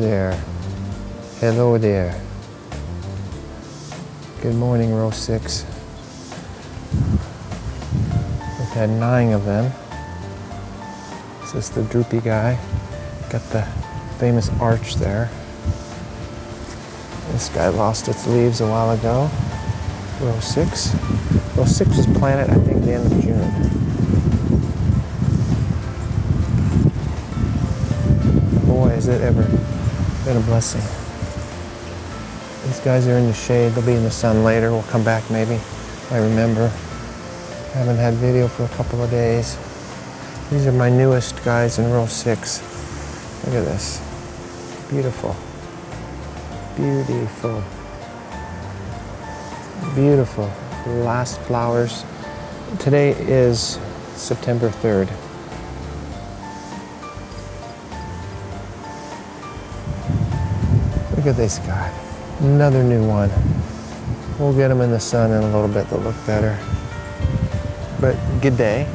there. Hello there. Good morning, row 6. We've had 9 of them. This is the droopy guy. Got the famous arch there. This guy lost its leaves a while ago. Row 6. Row 6 was planted, I think, the end of June. Boy, has it ever been a blessing. These guys are in the shade. They'll be in the sun later. We'll come back maybe. I remember. Haven't had video for a couple of days. These are my newest guys in row 6. Look at this. Beautiful. Beautiful. Beautiful. Last flowers. Today is September 3rd. Look at this guy. Another new one. We'll get them in the sun in a little bit. They'll look better. But good day.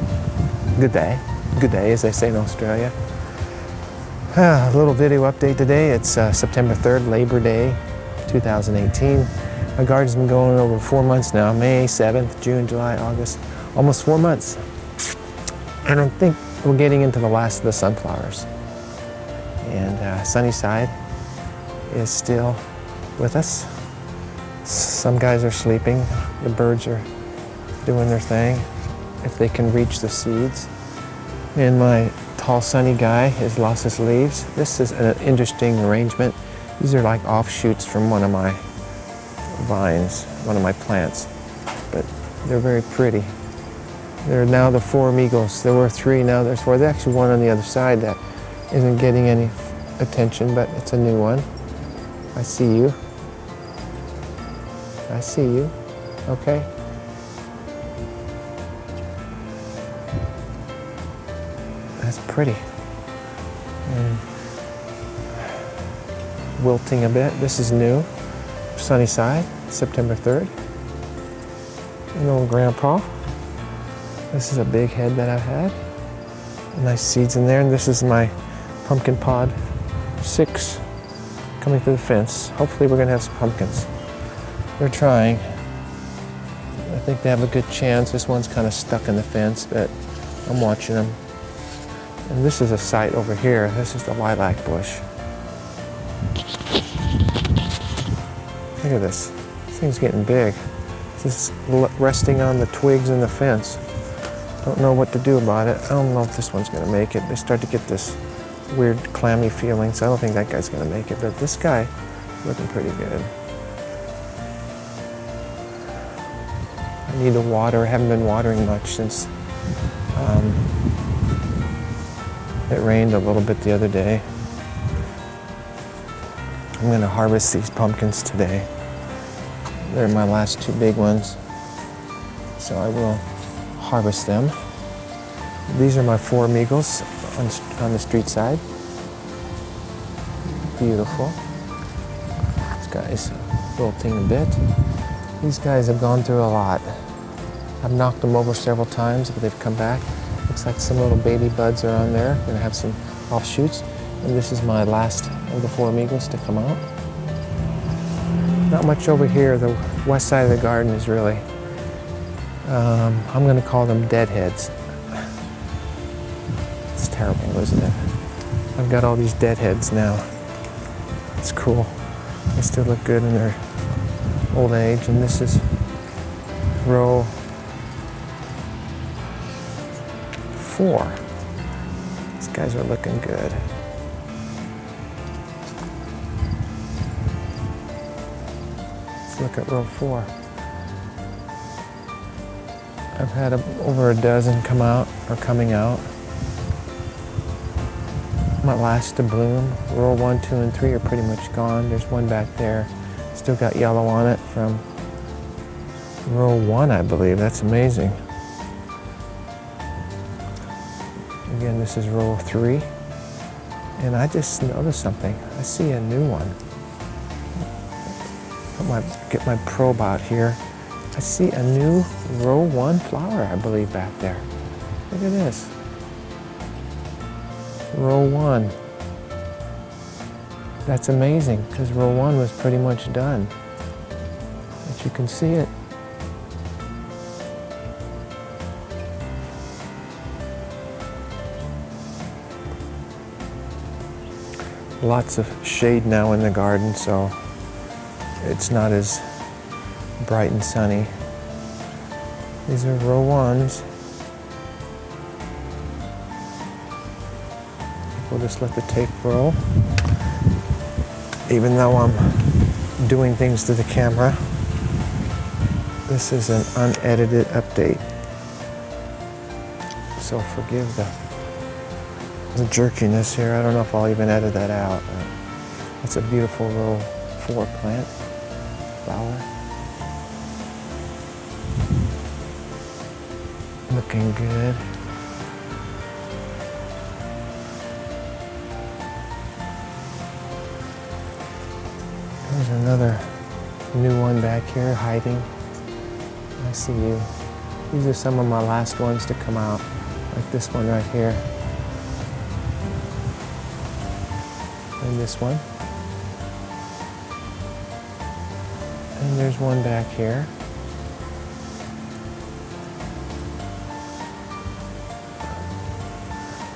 Good day. Good day, as they say in Australia. A little video update today. It's September 3rd, Labor Day, 2018. My garden's been going over 4 months now. May 7th, June, July, August. Almost 4 months. And I think we're getting into the last of the sunflowers. And Sunnyside is still with us. Some guys are sleeping. The birds are doing their thing, if they can reach the seeds. And my tall sunny guy has lost his leaves. This is an interesting arrangement. These are like offshoots from one of my vines, one of my plants. But they're very pretty. They're now the 4 amigos. There were 3, now there's 4. There's actually one on the other side that isn't getting any attention, but it's a new one. I see you. I see you. Okay. That's pretty. And wilting a bit. This is new. Sunnyside, September 3rd. An old grandpa. This is a big head that I've had. Nice seeds in there. And this is my pumpkin pod 6 coming through the fence. Hopefully we're gonna have some pumpkins. They're trying. I think they have a good chance. This one's kind of stuck in the fence, but I'm watching them. And this is a site over here. This is the lilac bush. Look at this. This thing's getting big. It's resting on the twigs in the fence. Don't know what to do about it. I don't know if this one's gonna make it. They start to get this weird clammy feeling, so I don't think that guy's gonna make it. But this guy, looking pretty good. I need to water. I haven't been watering much since it rained a little bit the other day. I'm going to harvest these pumpkins today. They're my last 2 big ones, so I will harvest them. These are my 4 amigos on the street side. Beautiful. This guy's wilting a bit. These guys have gone through a lot. I've knocked them over several times, but they've come back. Looks like some little baby buds are on there. Gonna have some offshoots. And this is my last of the 4 amigos to come out. Not much over here. The west side of the garden is really, I'm gonna call them deadheads. It's terrible, isn't it? I've got all these deadheads now. It's cool. They still look good in their old age. And this is row 4. These guys are looking good. Let's look at row 4. I've had over a dozen come out, or coming out. My last to bloom. Row 1, 2, and 3 are pretty much gone. There's one back there. Still got yellow on it from row 1, I believe. That's amazing. Again, this is row 3. And I just noticed something. I see a new one. Get my probe out here. I see a new row 1 flower, I believe, back there. Look at this. Row 1. That's amazing, because row 1 was pretty much done. But you can see it. Lots of shade now in the garden, so it's not as bright and sunny. These are row 1s. We'll just let the tape roll. Even though I'm doing things to the camera, this is an unedited update. So forgive the jerkiness here. I don't know if I'll even edit that out. It's a beautiful row 4 plant, flower. Looking good. There's another new one back here hiding. I see you. These are some of my last ones to come out, like this one right here. And this one. And there's one back here.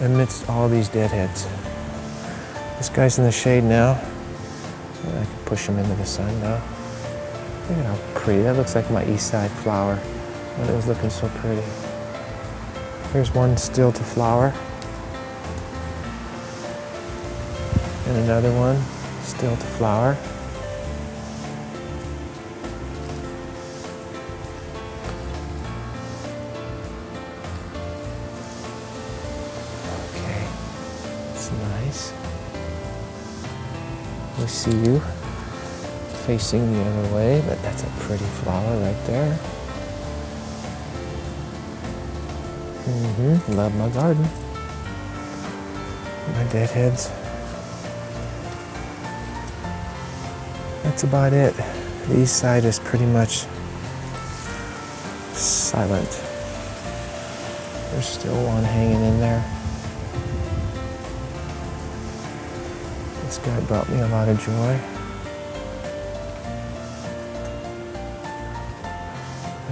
Amidst all these deadheads. This guy's in the shade now. I can push him into the sun now. Look at how pretty. That looks like my east side flower. When it was looking so pretty. Here's one still to flower. And another one still to flower. Okay, that's nice. We see you facing the other way, but that's a pretty flower right there. Love my garden. My deadheads. That's about it. The east side is pretty much silent. There's still one hanging in there. This guy brought me a lot of joy.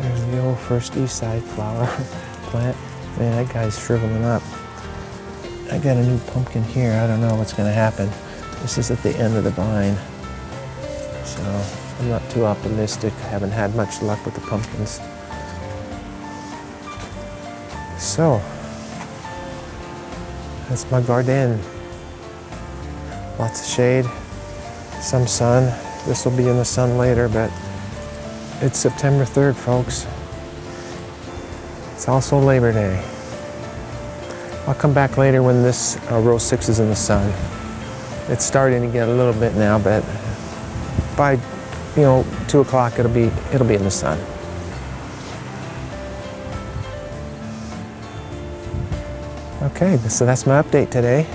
There's the old first east side flower plant. Man, that guy's shriveling up. I got a new pumpkin here. I don't know what's going to happen. This is at the end of the vine. So I'm not too optimistic. I haven't had much luck with the pumpkins. So, that's my garden. Lots of shade, some sun. This will be in the sun later, but it's September 3rd, folks. It's also Labor Day. I'll come back later when this row 6 is in the sun. It's starting to get a little bit now, but by 2 o'clock it'll be in the sun. Okay, so that's my update today.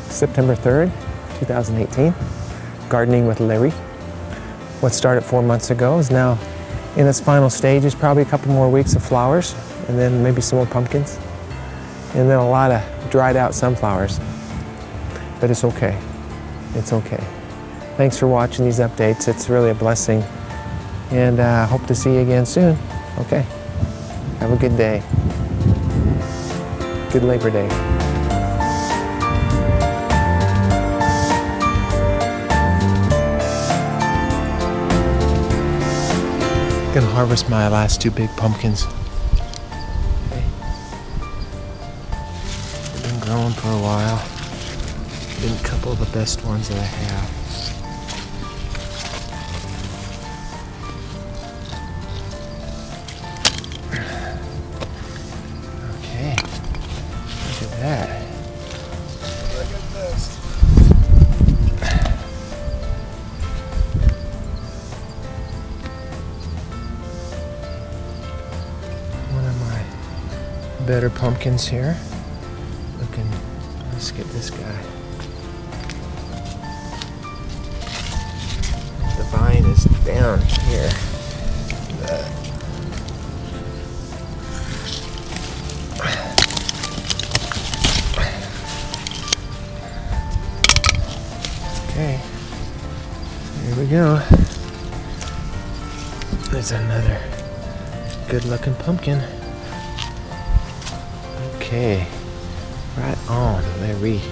September 3rd, 2018. Gardening with LARÉ. What started 4 months ago is now in its final stages. Probably a couple more weeks of flowers, and then maybe some more pumpkins, and then a lot of dried out sunflowers. But it's okay. It's okay. Thanks for watching these updates. It's really a blessing, and hope to see you again soon. Okay. Have a good day. Good Labor Day. Gonna harvest my last 2 big pumpkins. Okay. They've been growing for a while. Been a couple of the best ones that I have. Okay. Look at that. Look at this. Better pumpkins here. Let's get this guy. The vine is down here. Okay. Here we go. There's another good looking pumpkin. Okay. Right on, Larry.